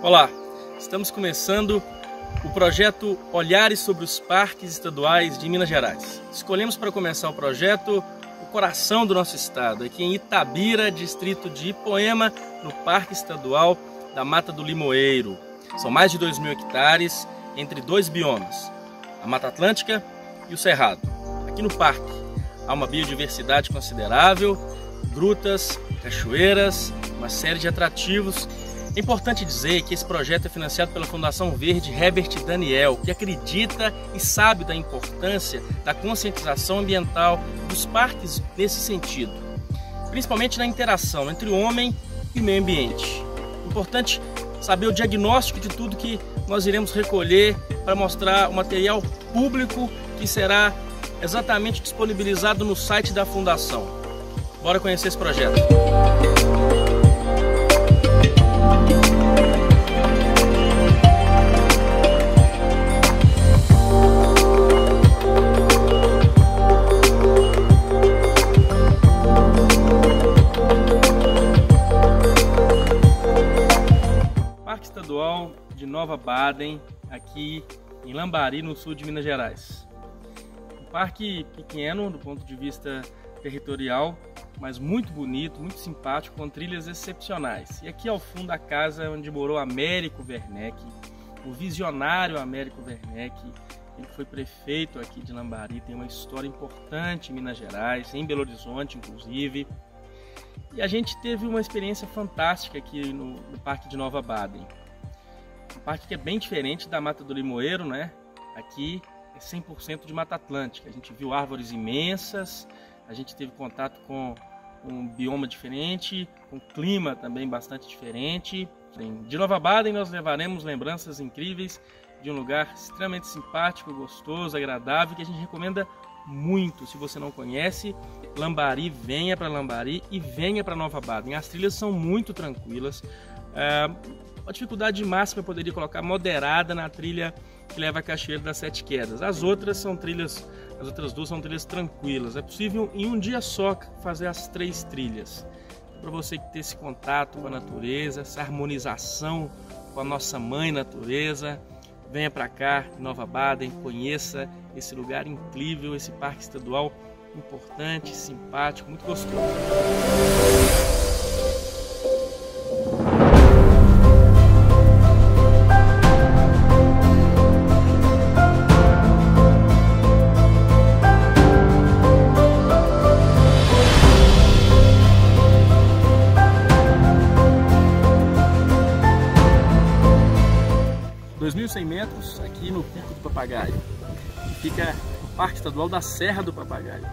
Olá, estamos começando o projeto Olhares sobre os Parques Estaduais de Minas Gerais. Escolhemos para começar o projeto o coração do nosso estado, aqui em Itabira, distrito de Ipoema, no Parque Estadual da Mata do Limoeiro. São mais de 2.000 hectares entre dois biomas, a Mata Atlântica e o Cerrado. Aqui no parque há uma biodiversidade considerável, grutas, cachoeiras, uma série de atrativos. É importante dizer que esse projeto é financiado pela Fundação Verde Herbert Daniel, que acredita e sabe da importância da conscientização ambiental dos parques nesse sentido, principalmente na interação entre o homem e o meio ambiente. Importante saber o diagnóstico de tudo que nós iremos recolher para mostrar o material público que será exatamente disponibilizado no site da Fundação. Bora conhecer esse projeto. Parque Estadual de Nova Baden, aqui em Lambari, no sul de Minas Gerais. Um parque pequeno do ponto de vista territorial, mas muito bonito, muito simpático, com trilhas excepcionais. E aqui ao fundo a casa onde morou Américo Werneck, o visionário Américo Werneck. Ele foi prefeito aqui de Lambari, tem uma história importante em Minas Gerais, em Belo Horizonte inclusive. E a gente teve uma experiência fantástica aqui no Parque de Nova Baden. Um parque que é bem diferente da Mata do Limoeiro, né? Aqui é 100% de Mata Atlântica. A gente viu árvores imensas, a gente teve contato com um bioma diferente, com um clima também bastante diferente. De Nova Baden nós levaremos lembranças incríveis de um lugar extremamente simpático, gostoso, agradável, que a gente recomenda muito. Se você não conhece Lambari, venha para Lambari e venha para Nova Baden. As trilhas são muito tranquilas. A dificuldade máxima eu poderia colocar moderada na trilha que leva à Cachoeira das Sete Quedas. As outras duas são trilhas tranquilas. É possível em um dia só fazer as 3 trilhas. Para você ter esse contato com a natureza, essa harmonização com a nossa mãe natureza, venha para cá, Nova Baden, conheça esse lugar incrível, esse parque estadual importante, simpático, muito gostoso. 2.100 metros aqui no Pico do Papagaio. Fica o Parque Estadual da Serra do Papagaio,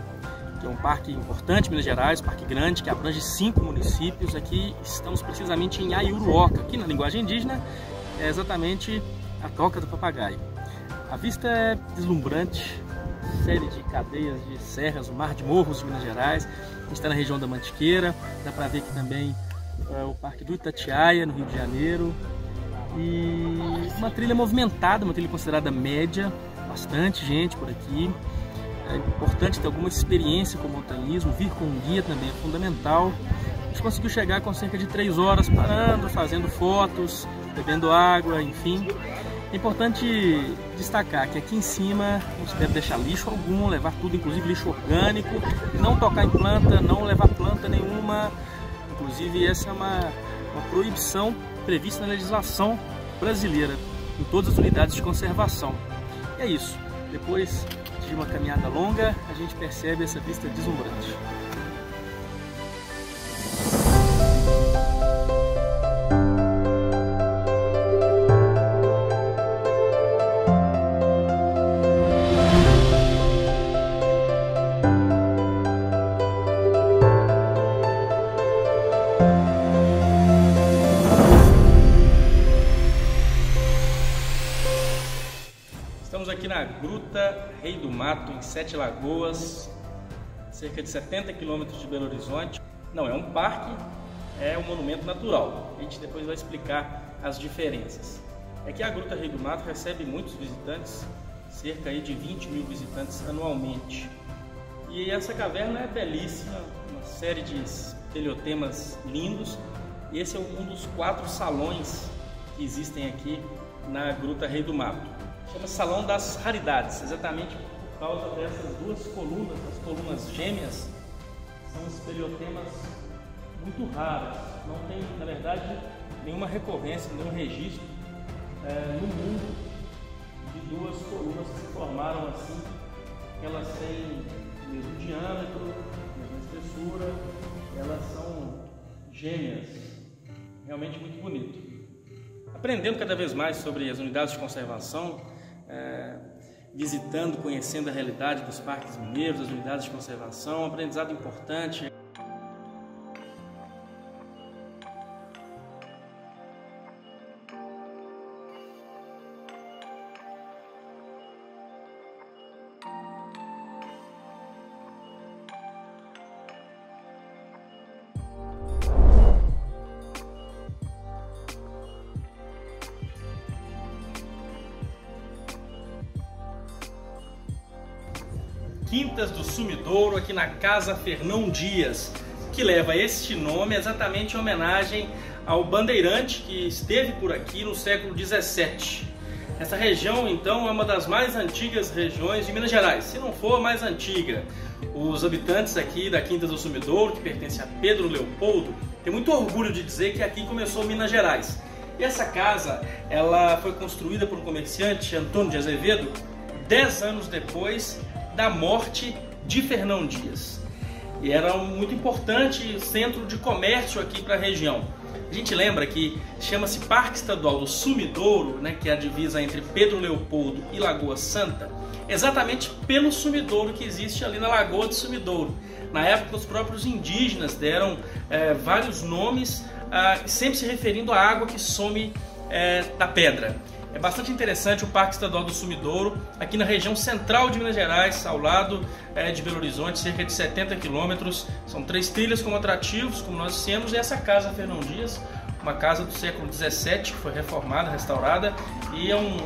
que é um parque importante em Minas Gerais, parque grande que abrange 5 municípios. Aqui estamos precisamente em Ayuruoca, que na linguagem indígena é exatamente a toca do papagaio. A vista é deslumbrante, série de cadeias de serras, o mar de morros de Minas Gerais. A gente está na região da Mantiqueira, dá para ver aqui também o Parque do Itatiaia, no Rio de Janeiro. E uma trilha movimentada, uma trilha considerada média, bastante gente por aqui. É importante ter alguma experiência com o montanhismo, vir com um guia também é fundamental. A gente conseguiu chegar com cerca de 3 horas parando, fazendo fotos, bebendo água, enfim. É importante destacar que aqui em cima não se deve deixar lixo algum, levar tudo, inclusive lixo orgânico, não tocar em planta, não levar planta nenhuma. Inclusive essa é uma proibição prevista na legislação brasileira em todas as unidades de conservação. E é isso. Depois de uma caminhada longa, a gente percebe essa vista deslumbrante. Estamos aqui na Gruta Rei do Mato, em Sete Lagoas, cerca de 70 quilômetros de Belo Horizonte. Não é um parque, é um monumento natural. A gente depois vai explicar as diferenças. É que a Gruta Rei do Mato recebe muitos visitantes, cerca aí de 20.000 visitantes anualmente. E essa caverna é belíssima, uma série de teliotemas lindos. E esse é um dos 4 salões que existem aqui na Gruta Rei do Mato. Chama Salão das Raridades, exatamente por causa dessas duas colunas, as colunas gêmeas, são espeleotemas muito raros. Não tem, na verdade, nenhuma recorrência, nenhum registro no mundo de duas colunas que se formaram assim. Elas têm o mesmo diâmetro, a mesma espessura, elas são gêmeas, realmente muito bonito. Aprendendo cada vez mais sobre as unidades de conservação, visitando, conhecendo a realidade dos parques mineiros, das unidades de conservação, um aprendizado importante. Quintas do Sumidouro, aqui na Casa Fernão Dias, que leva este nome exatamente em homenagem ao bandeirante que esteve por aqui no século XVII. Essa região, então, é uma das mais antigas regiões de Minas Gerais, se não for a mais antiga. Os habitantes aqui da Quintas do Sumidouro, que pertence a Pedro Leopoldo, têm muito orgulho de dizer que aqui começou Minas Gerais. E essa casa, ela foi construída por um comerciante, Antônio de Azevedo, 10 anos depois da morte de Fernão Dias. E era um muito importante centro de comércio aqui para a região. A gente lembra que chama-se Parque Estadual do Sumidouro, né, que é a divisa entre Pedro Leopoldo e Lagoa Santa, exatamente pelo sumidouro que existe ali na Lagoa do Sumidouro. Na época, os próprios indígenas deram vários nomes, sempre se referindo à água que some da pedra. É bastante interessante o Parque Estadual do Sumidouro, aqui na região central de Minas Gerais, ao lado de Belo Horizonte, cerca de 70 quilômetros. São 3 trilhas como atrativos, como nós dissemos, e essa Casa Fernão Dias, uma casa do século XVII, que foi reformada, restaurada, e é um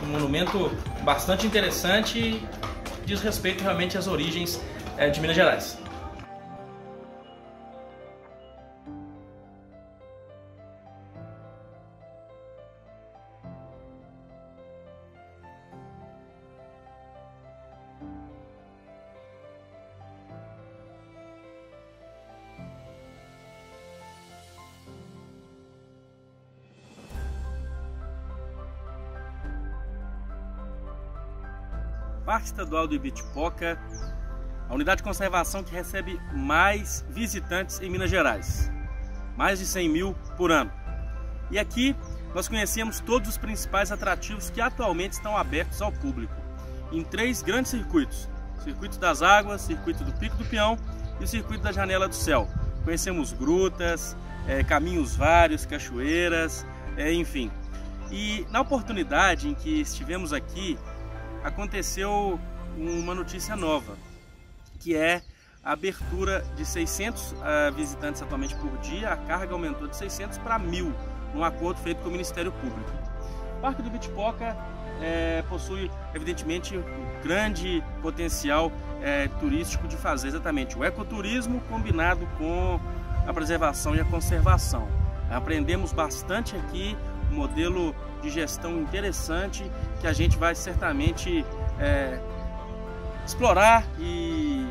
monumento bastante interessante e diz respeito realmente às origens de Minas Gerais. Parque Estadual do Ibitipoca, a unidade de conservação que recebe mais visitantes em Minas Gerais, mais de 100 mil por ano. E aqui nós conhecemos todos os principais atrativos que atualmente estão abertos ao público, em 3 grandes circuitos: o Circuito das Águas, o Circuito do Pico do Peão e o Circuito da Janela do Céu. Conhecemos grutas, caminhos vários, cachoeiras, enfim. E na oportunidade em que estivemos aqui, aconteceu uma notícia nova, que é a abertura de 600 visitantes atualmente por dia. A carga aumentou de 600 para 1.000, num acordo feito com o Ministério Público. O Parque do Ibitipoca possui, evidentemente, um grande potencial turístico de fazer exatamente o ecoturismo combinado com a preservação e a conservação. Aprendemos bastante aqui, um modelo de gestão interessante que a gente vai certamente explorar e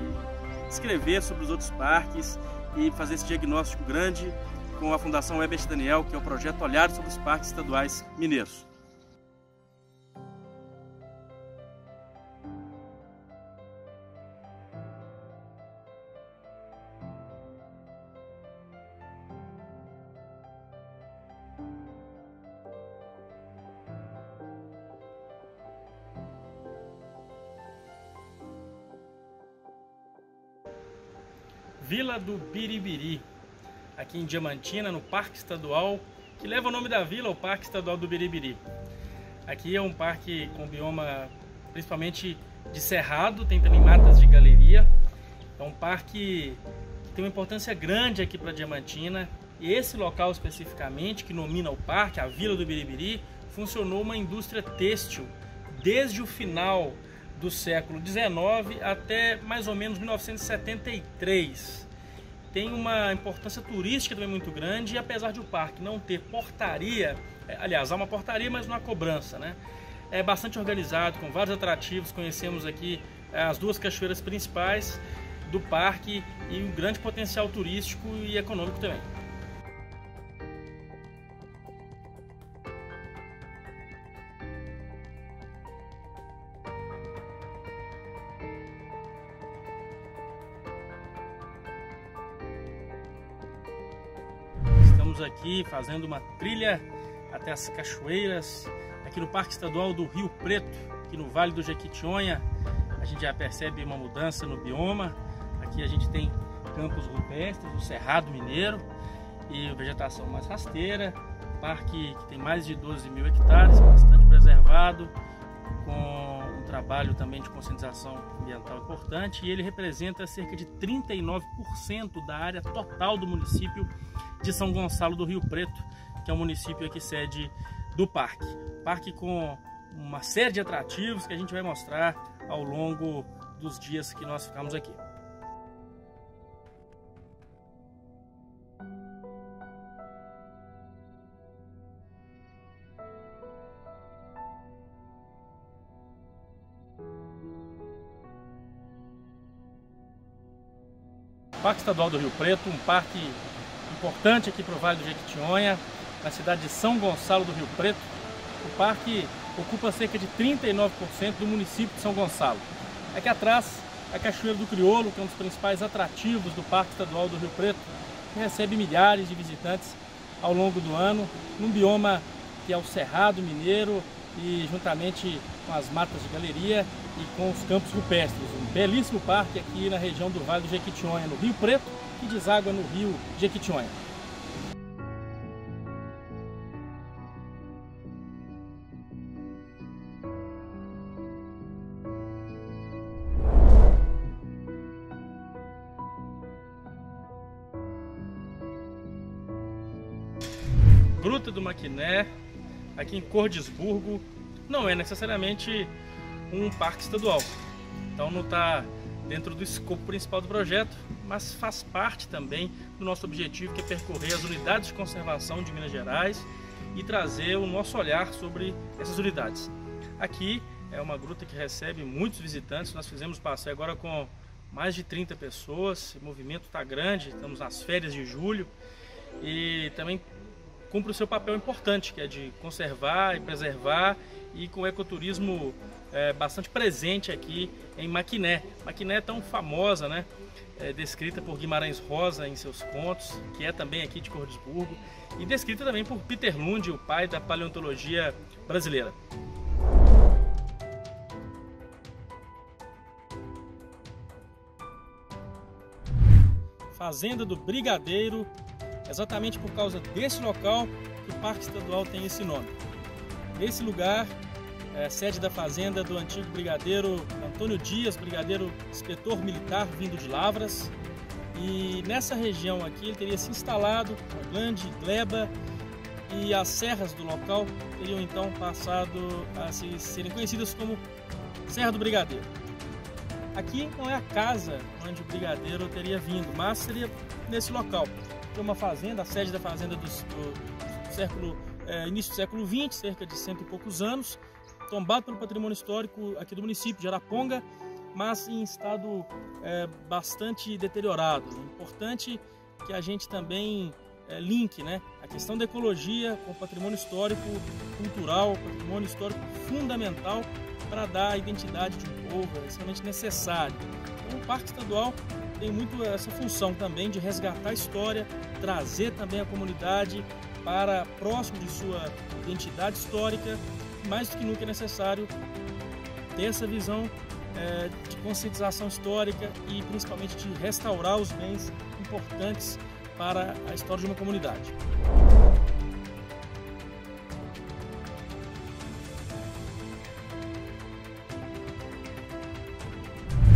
escrever sobre os outros parques e fazer esse diagnóstico grande com a Fundação Herbert Daniel, que é o projeto Olhar sobre os Parques Estaduais Mineiros. Vila do Biribiri, aqui em Diamantina, no Parque Estadual, que leva o nome da vila, o Parque Estadual do Biribiri. Aqui é um parque com bioma principalmente de cerrado, tem também matas de galeria. É um parque que tem uma importância grande aqui para Diamantina. E esse local especificamente, que nomina o parque, a Vila do Biribiri, funcionou uma indústria têxtil desde o final do século XIX até mais ou menos 1973. Tem uma importância turística também muito grande, e apesar de o parque não ter portaria, Aliás, há uma portaria, mas não há cobrança, né? É bastante organizado, com vários atrativos. Conhecemos aqui as duas cachoeiras principais do parque e um grande potencial turístico e econômico também. Estamos aqui fazendo uma trilha até as cachoeiras, aqui no Parque Estadual do Rio Preto, aqui no Vale do Jequitinhonha. A gente já percebe uma mudança no bioma. Aqui a gente tem campos rupestres, o Cerrado Mineiro e vegetação mais rasteira. Parque que tem mais de 12.000 hectares, bastante preservado, com um trabalho também de conscientização ambiental importante, e ele representa cerca de 39% da área total do município de São Gonçalo do Rio Preto, que é o município aqui sede do parque. Parque com uma série de atrativos que a gente vai mostrar ao longo dos dias que nós ficamos aqui. Parque Estadual do Rio Preto, um parque importante aqui para o Vale do Jequitinhonha, na cidade de São Gonçalo do Rio Preto. O parque ocupa cerca de 39% do município de São Gonçalo. Aqui atrás, a Cachoeira do Crioulo, que é um dos principais atrativos do Parque Estadual do Rio Preto, que recebe milhares de visitantes ao longo do ano, num bioma que é o Cerrado Mineiro e juntamente com as matas de galeria e com os campos rupestres. Um belíssimo parque aqui na região do Vale do Jequitinhonha, no Rio Preto, que deságua no Rio Jequitinhonha. Gruta do Maquiné, aqui em Cordisburgo, não é necessariamente um parque estadual, então não está dentro do escopo principal do projeto, mas faz parte também do nosso objetivo, que é percorrer as unidades de conservação de Minas Gerais e trazer o nosso olhar sobre essas unidades. Aqui é uma gruta que recebe muitos visitantes, nós fizemos passeio agora com mais de 30 pessoas, o movimento está grande, estamos nas férias de julho e também cumpre o seu papel importante, que é de conservar e preservar, e com o ecoturismo bastante presente aqui em Maquiné. Maquiné é tão famosa, né? Descrita por Guimarães Rosa em seus contos, que é também aqui de Cordisburgo, e descrita também por Peter Lund, o pai da paleontologia brasileira. Fazenda do Brigadeiro, exatamente por causa desse local que o Parque Estadual tem esse nome. Nesse lugar, é sede da fazenda do antigo brigadeiro Antônio Dias, brigadeiro inspetor militar vindo de Lavras. E nessa região aqui ele teria se instalado uma grande gleba, e as serras do local teriam então passado a serem conhecidas como Serra do Brigadeiro. Aqui não é a casa onde o brigadeiro teria vindo, mas seria nesse local. Tem uma fazenda, a sede da fazenda do início do século XX, cerca de 100 e poucos anos, tombado pelo patrimônio histórico aqui do município de Araponga, mas em estado bastante deteriorado. É importante que a gente também linke, né, a questão da ecologia com o patrimônio histórico, cultural, patrimônio histórico fundamental para dar a identidade de um povo, é extremamente necessário. Então, o Parque Estadual tem muito essa função também de resgatar a história, trazer também a comunidade para próximo de sua identidade histórica. Mais do que nunca é necessário ter essa visão de conscientização histórica e principalmente de restaurar os bens importantes para a história de uma comunidade.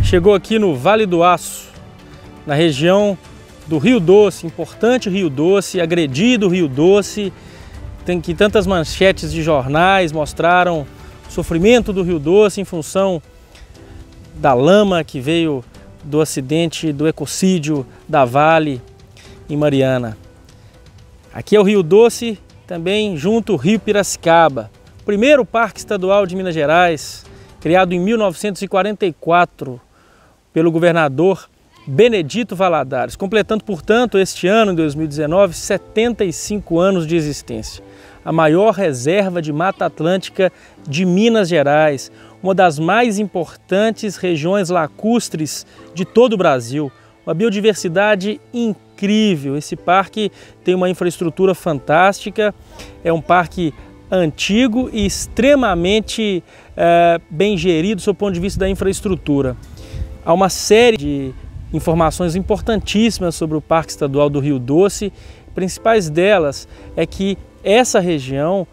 Chegou aqui no Vale do Aço, na região do Rio Doce, importante Rio Doce, agredido Rio Doce, que tantas manchetes de jornais mostraram o sofrimento do Rio Doce em função da lama que veio do acidente do ecocídio da Vale em Mariana. Aqui é o Rio Doce, também junto ao Rio Piracicaba. O primeiro Parque Estadual de Minas Gerais, criado em 1944 pelo governador Benedito Valadares, completando, portanto, este ano, em 2019, 75 anos de existência. A maior reserva de Mata Atlântica de Minas Gerais, uma das mais importantes regiões lacustres de todo o Brasil. Uma biodiversidade incrível. Esse parque tem uma infraestrutura fantástica, é um parque antigo e extremamente bem gerido sob o ponto de vista da infraestrutura. Há uma série de informações importantíssimas sobre o Parque Estadual do Rio Doce. A principais delas é que essa região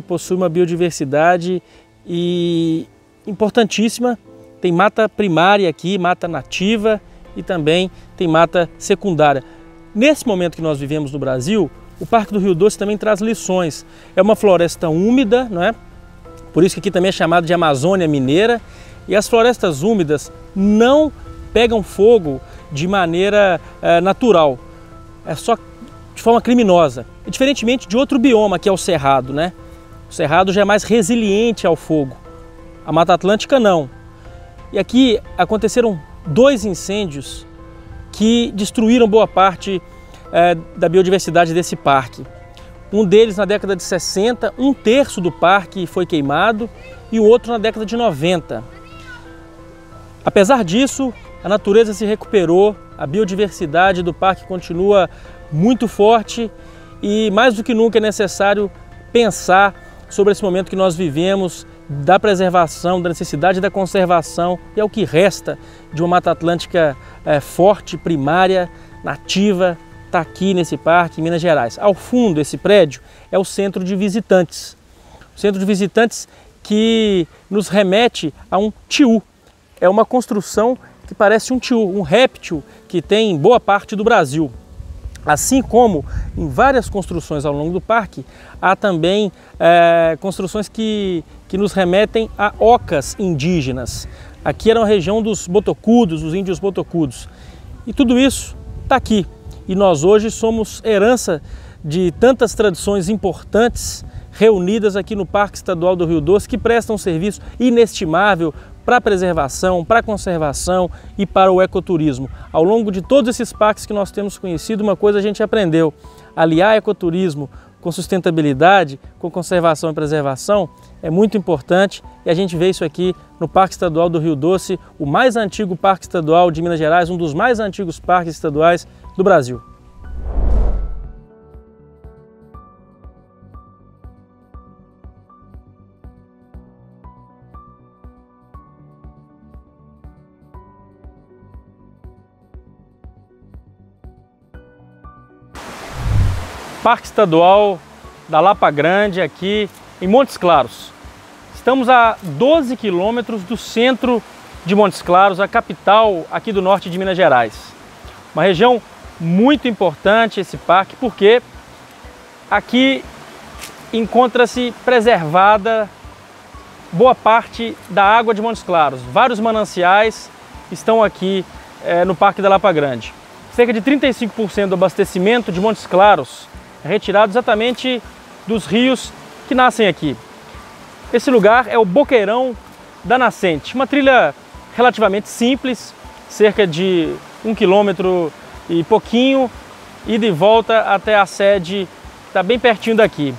possui uma biodiversidade importantíssima. Tem mata primária aqui, mata nativa, e também tem mata secundária. Nesse momento que nós vivemos no Brasil, o Parque do Rio Doce também traz lições. É uma floresta úmida, não é? Por isso que aqui também é chamado de Amazônia Mineira. E as florestas úmidas não pegam fogo de maneira natural, é só de forma criminosa. E diferentemente de outro bioma, que é o Cerrado, né? O Cerrado já é mais resiliente ao fogo. A Mata Atlântica não. E aqui aconteceram 2 incêndios que destruíram boa parte da biodiversidade desse parque. Um deles na década de 60, 1/3 do parque foi queimado e o outro na década de 90. Apesar disso, a natureza se recuperou, a biodiversidade do parque continua muito forte e mais do que nunca é necessário pensar sobre esse momento que nós vivemos, da preservação, da necessidade da conservação, e é o que resta de uma Mata Atlântica forte, primária, nativa, está aqui nesse parque em Minas Gerais. Ao fundo, esse prédio é o Centro de Visitantes. O Centro de Visitantes que nos remete a um tiu. É uma construção que parece um tiu, um réptil que tem em boa parte do Brasil. Assim como em várias construções ao longo do parque, há também construções que nos remetem a ocas indígenas. Aqui era uma região dos botocudos, dos índios botocudos. E tudo isso está aqui. E nós hoje somos herança de tantas tradições importantes reunidas aqui no Parque Estadual do Rio Doce, que prestam um serviço inestimável para a preservação, para a conservação e para o ecoturismo. Ao longo de todos esses parques que nós temos conhecido, uma coisa a gente aprendeu: aliar ecoturismo com sustentabilidade, com conservação e preservação é muito importante, e a gente vê isso aqui no Parque Estadual do Rio Doce, o mais antigo parque estadual de Minas Gerais, um dos mais antigos parques estaduais do Brasil. Parque Estadual da Lapa Grande, aqui em Montes Claros. Estamos a 12 quilômetros do centro de Montes Claros, a capital aqui do norte de Minas Gerais. Uma região muito importante esse parque, porque aqui encontra-se preservada boa parte da água de Montes Claros. Vários mananciais estão aqui no Parque da Lapa Grande. Cerca de 35% do abastecimento de Montes Claros é retirado exatamente dos rios que nascem aqui. Esse lugar é o Boqueirão da Nascente, uma trilha relativamente simples, cerca de 1 quilômetro e pouquinho, ida e volta até a sede, está bem pertinho daqui.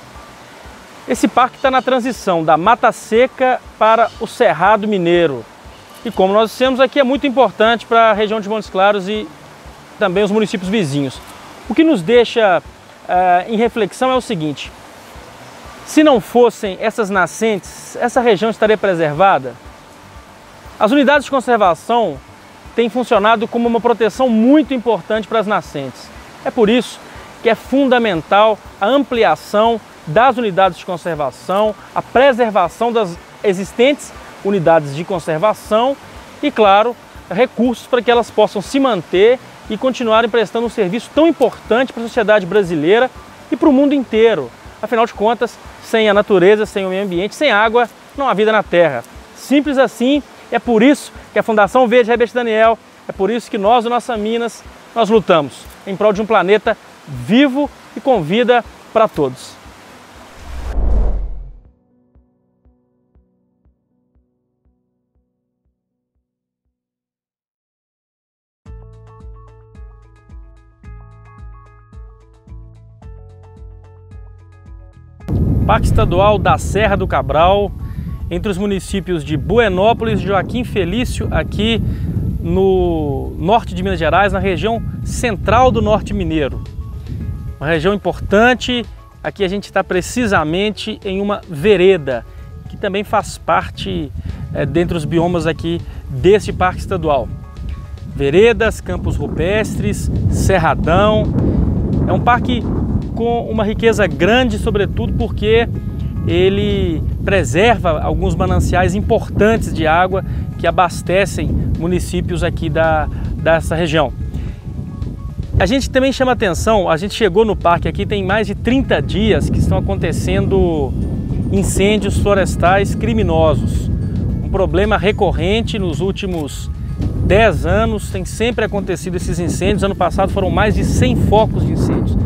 Esse parque está na transição da Mata Seca para o Cerrado Mineiro. E como nós dissemos, aqui é muito importante para a região de Montes Claros e também os municípios vizinhos. O que nos deixa em reflexão é o seguinte: se não fossem essas nascentes, essa região estaria preservada? As unidades de conservação têm funcionado como uma proteção muito importante para as nascentes. É por isso que é fundamental a ampliação das unidades de conservação, a preservação das existentes unidades de conservação e, claro, recursos para que elas possam se manter e continuarem prestando um serviço tão importante para a sociedade brasileira e para o mundo inteiro. Afinal de contas, sem a natureza, sem o meio ambiente, sem água, não há vida na Terra. Simples assim, é por isso que a Fundação Verde Herbert Daniel, é por isso que nós, do Nossa Minas, nós lutamos em prol de um planeta vivo e com vida para todos. Parque Estadual da Serra do Cabral, entre os municípios de Buenópolis e Joaquim Felício, aqui no norte de Minas Gerais, na região central do norte mineiro. Uma região importante. Aqui a gente está precisamente em uma vereda, que também faz parte dentre os biomas aqui desse parque estadual. Veredas, campos rupestres, cerradão. É um parque com uma riqueza grande, sobretudo porque ele preserva alguns mananciais importantes de água que abastecem municípios aqui dessa região. A gente também chama atenção, a gente chegou no parque aqui tem mais de 30 dias que estão acontecendo incêndios florestais criminosos. Um problema recorrente nos últimos 10 anos, tem sempre acontecido esses incêndios. Ano passado foram mais de 100 focos de incêndios.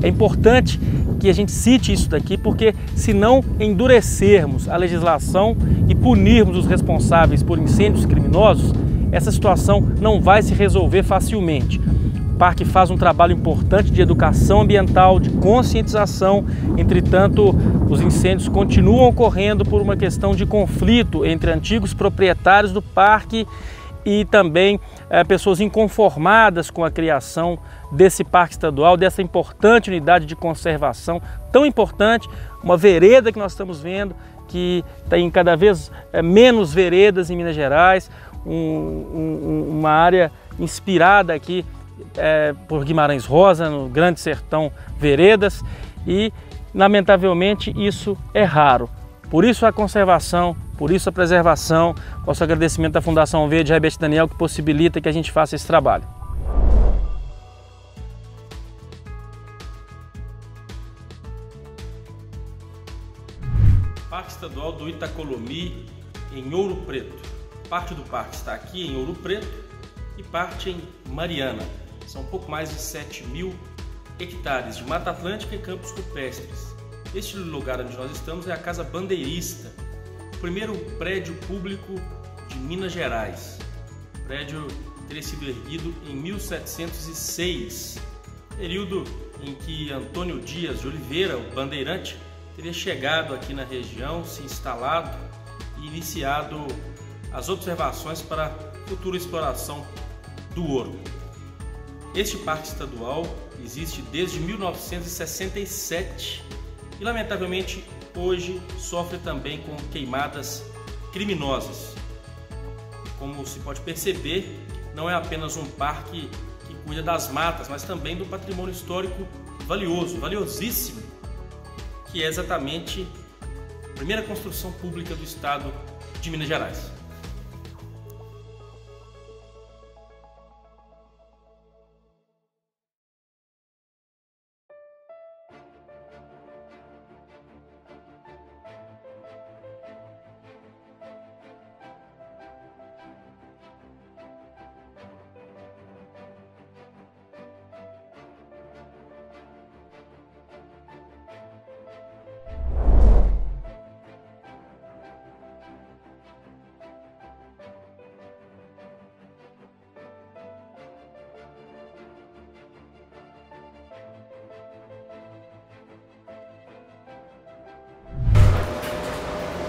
É importante que a gente cite isso daqui, porque se não endurecermos a legislação e punirmos os responsáveis por incêndios criminosos, essa situação não vai se resolver facilmente. O parque faz um trabalho importante de educação ambiental, de conscientização. Entretanto, os incêndios continuam ocorrendo por uma questão de conflito entre antigos proprietários do parque e também pessoas inconformadas com a criação desse parque estadual, dessa importante unidade de conservação, tão importante, uma vereda que nós estamos vendo, que tem cada vez menos veredas em Minas Gerais, uma área inspirada aqui por Guimarães Rosa, no Grande Sertão Veredas, e lamentavelmente isso é raro. Por isso a conservação, por isso a preservação. Nosso agradecimento à Fundação Verde Herbert Daniel, que possibilita que a gente faça esse trabalho. Parque Estadual do Itacolomi, em Ouro Preto. Parte do parque está aqui em Ouro Preto e parte em Mariana. São um pouco mais de 7.000 hectares de Mata Atlântica e campos rupestres. Este lugar onde nós estamos é a Casa Bandeirista, o primeiro prédio público de Minas Gerais. O prédio teria sido erguido em 1706, período em que Antônio Dias de Oliveira, o bandeirante, teria chegado aqui na região, se instalado e iniciado as observações para a futura exploração do ouro. Este parque estadual existe desde 1967 e, lamentavelmente, hoje sofre também com queimadas criminosas. Como se pode perceber, não é apenas um parque que cuida das matas, mas também do patrimônio histórico valioso, valiosíssimo, que é exatamente a primeira construção pública do estado de Minas Gerais.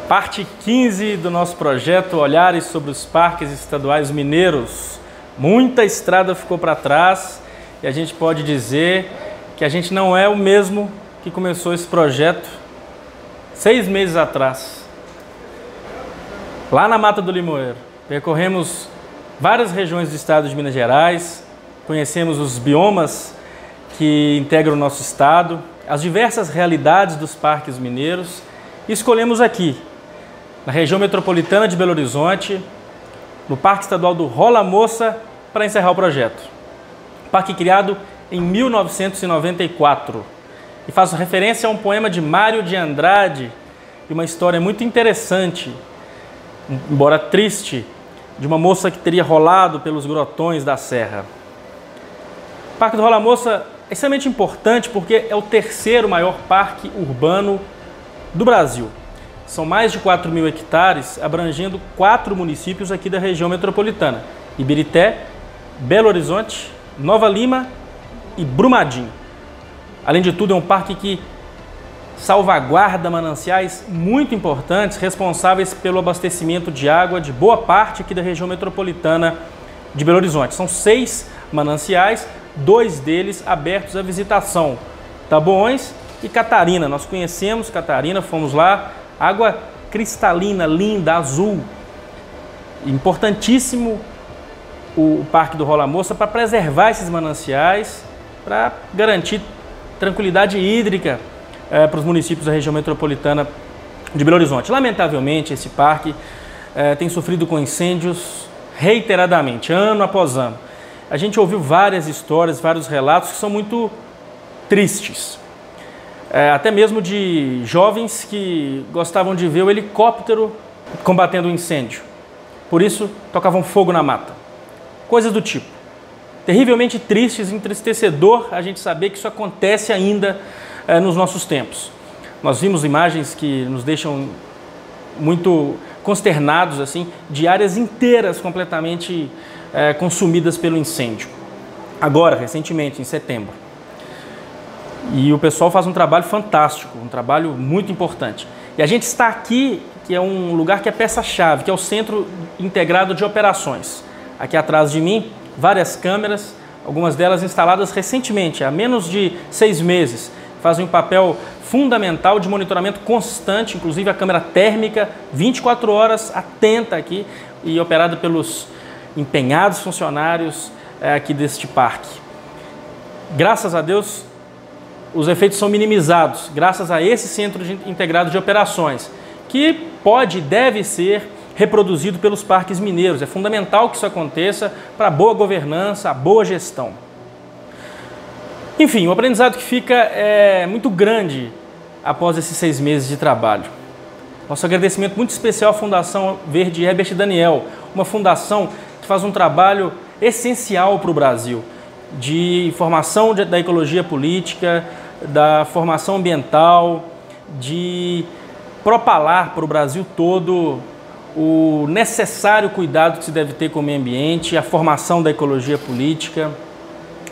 Parte 15 do nosso projeto Olhares sobre os Parques Estaduais Mineiros. Muita estrada ficou para trás e a gente pode dizer que a gente não é o mesmo que começou esse projeto 6 meses atrás. Lá na Mata do Limoeiro, percorremos várias regiões do estado de Minas Gerais, conhecemos os biomas que integram o nosso estado, as diversas realidades dos parques mineiros e escolhemos aqui, na região metropolitana de Belo Horizonte, no Parque Estadual do Rola Moça, para encerrar o projeto. Parque criado em 1994 e faz referência a um poema de Mário de Andrade e uma história muito interessante, embora triste, de uma moça que teria rolado pelos grotões da serra. O Parque do Rola Moça é extremamente importante porque é o terceiro maior parque urbano do Brasil. São mais de 4.000 hectares, abrangendo 4 municípios aqui da região metropolitana: Ibirité, Belo Horizonte, Nova Lima e Brumadinho. Além de tudo, é um parque que salvaguarda mananciais muito importantes, responsáveis pelo abastecimento de água de boa parte aqui da região metropolitana de Belo Horizonte. São 6 mananciais, 2 deles abertos à visitação, Taboões e Catarina. Nós conhecemos Catarina, fomos lá, água cristalina, linda, azul. Importantíssimo o Parque do Rola Moça para preservar esses mananciais, para garantir tranquilidade hídrica para os municípios da região metropolitana de Belo Horizonte. Lamentavelmente, esse parque tem sofrido com incêndios reiteradamente, ano após ano. A gente ouviu várias histórias, vários relatos que são muito tristes. Até mesmo de jovens que gostavam de ver o helicóptero combatendo o incêndio. Por isso, tocavam fogo na mata. Coisas do tipo. Terrivelmente tristes, entristecedor a gente saber que isso acontece ainda nos nossos tempos. Nós vimos imagens que nos deixam muito consternados, assim, de áreas inteiras completamente consumidas pelo incêndio. Agora, recentemente, em setembro. E o pessoal faz um trabalho fantástico, um trabalho muito importante. E a gente está aqui, que é um lugar que é peça-chave, que é o Centro Integrado de Operações. Aqui atrás de mim, várias câmeras, algumas delas instaladas recentemente, há menos de 6 meses. Fazem um papel fundamental de monitoramento constante, inclusive a câmera térmica, 24 horas, atenta aqui e operada pelos empenhados funcionários aqui deste parque. Graças a Deus, os efeitos são minimizados, graças a esse Centro Integrado de Operações, que pode e deve ser reproduzido pelos parques mineiros. É fundamental que isso aconteça para a boa governança, a boa gestão. Enfim, o aprendizado que fica é muito grande após esses 6 meses de trabalho. Nosso agradecimento muito especial à Fundação Verde Herbert Daniel, uma fundação que faz um trabalho essencial para o Brasil, de formação da ecologia política, da formação ambiental, de propalar para o Brasil todo o necessário cuidado que se deve ter com o meio ambiente, a formação da ecologia política,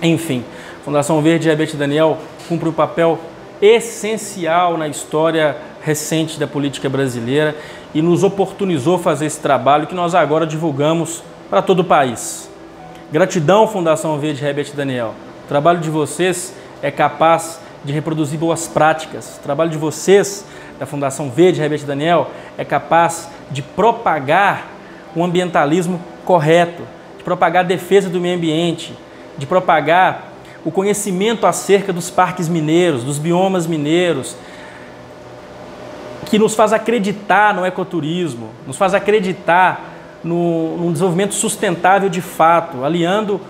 enfim. A Fundação Verde Herbert Daniel cumpre um papel essencial na história recente da política brasileira e nos oportunizou fazer esse trabalho que nós agora divulgamos para todo o país. Gratidão, Fundação Verde Herbert Daniel. O trabalho de vocês é capaz de reproduzir boas práticas. O trabalho de vocês, da Fundação Verde Herbert Daniel, é capaz de propagar um ambientalismo correto, de propagar a defesa do meio ambiente, de propagar o conhecimento acerca dos parques mineiros, dos biomas mineiros, que nos faz acreditar no ecoturismo, nos faz acreditar no desenvolvimento sustentável de fato, aliando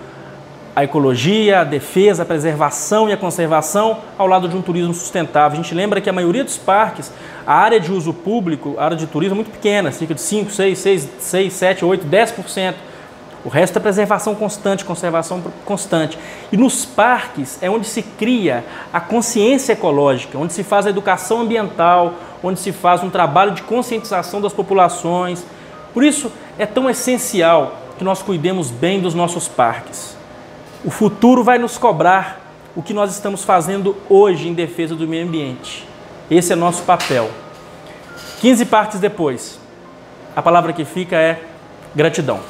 a ecologia, a defesa, a preservação e a conservação ao lado de um turismo sustentável. A gente lembra que a maioria dos parques, a área de uso público, a área de turismo é muito pequena, cerca de 5, 6, 7, 8, 10%. O resto é preservação constante, conservação constante. E nos parques é onde se cria a consciência ecológica, onde se faz a educação ambiental, onde se faz um trabalho de conscientização das populações. Por isso é tão essencial que nós cuidemos bem dos nossos parques. O futuro vai nos cobrar o que nós estamos fazendo hoje em defesa do meio ambiente. Esse é nosso papel. 15 parques depois, a palavra que fica é gratidão.